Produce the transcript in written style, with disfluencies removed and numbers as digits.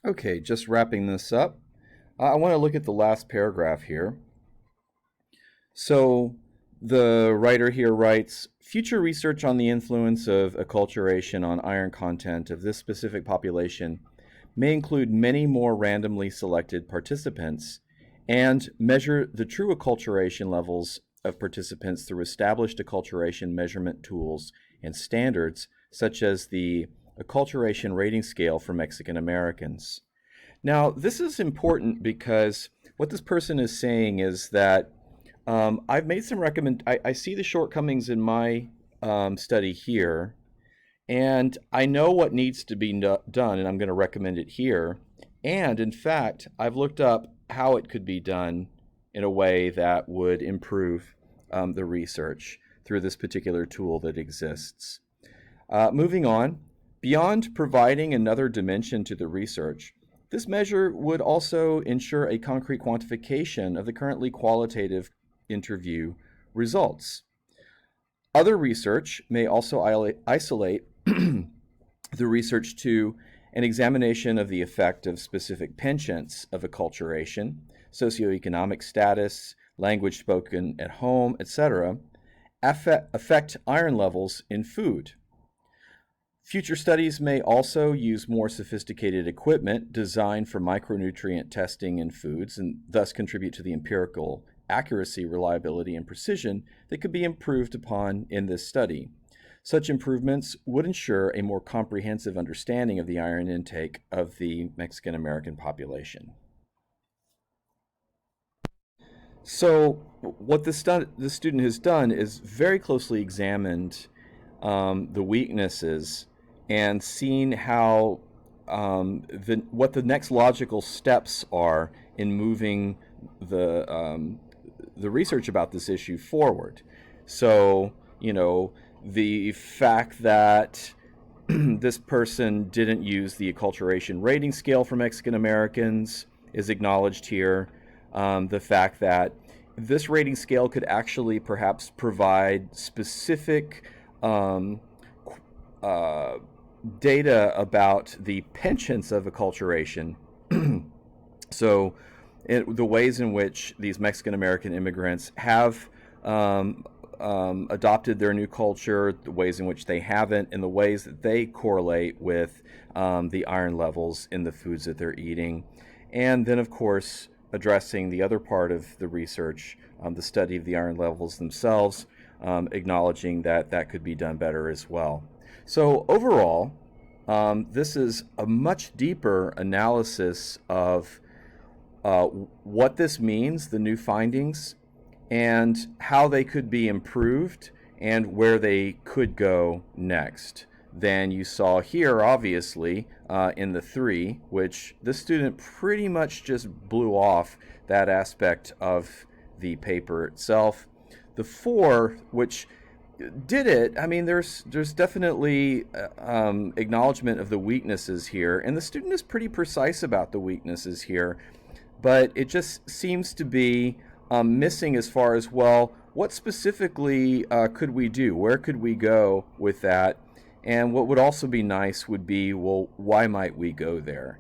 Okay, just wrapping this up. I want to look at the last paragraph here. So the writer here writes, future research on the influence of acculturation on iron content of this specific population may include many more randomly selected participants and measure the true acculturation levels of participants through established acculturation measurement tools and standards, such as the acculturation rating scale for Mexican Americans. Now, this is important because what this person is saying is that I've made some I see the shortcomings in my study here, and I know what needs to be done, and I'm going to recommend it here. And in fact, I've looked up how it could be done in a way that would improve the research through this particular tool that exists. Moving on, beyond providing another dimension to the research, this measure would also ensure a concrete quantification of the currently qualitative interview results. Other research may also isolate the research to an examination of the effect of specific penchants of acculturation, socioeconomic status, language spoken at home, etc., affect iron levels in food. Future studies may also use more sophisticated equipment designed for micronutrient testing in foods and thus contribute to the empirical accuracy, reliability, and precision that could be improved upon in this study. Such improvements would ensure a more comprehensive understanding of the iron intake of the Mexican American population. So what the student has done is very closely examined the weaknesses and seen how what the next logical steps are in moving the research about this issue forward. So, the fact that this person didn't use the acculturation rating scale for Mexican Americans is acknowledged here. The fact that this rating scale could actually perhaps provide specific data about the penchants of acculturation. So, the ways in which these Mexican American immigrants have adopted their new culture, the ways in which they haven't, and the ways that they correlate with the iron levels in the foods that they're eating. And then, of course, addressing the other part of the research, the study of the iron levels themselves, acknowledging that that could be done better as well. So overall, this is a much deeper analysis of what this means, the new findings, and how they could be improved and where they could go next than you saw here, obviously, in the 3, which the student pretty much just blew off that aspect of the paper itself. The 4, which did it, I mean, there's definitely acknowledgement of the weaknesses here, and the student is pretty precise about the weaknesses here, but it just seems to be missing as far as, well, what specifically could we do? Where could we go with that? And what would also be nice would be, well, why might we go there?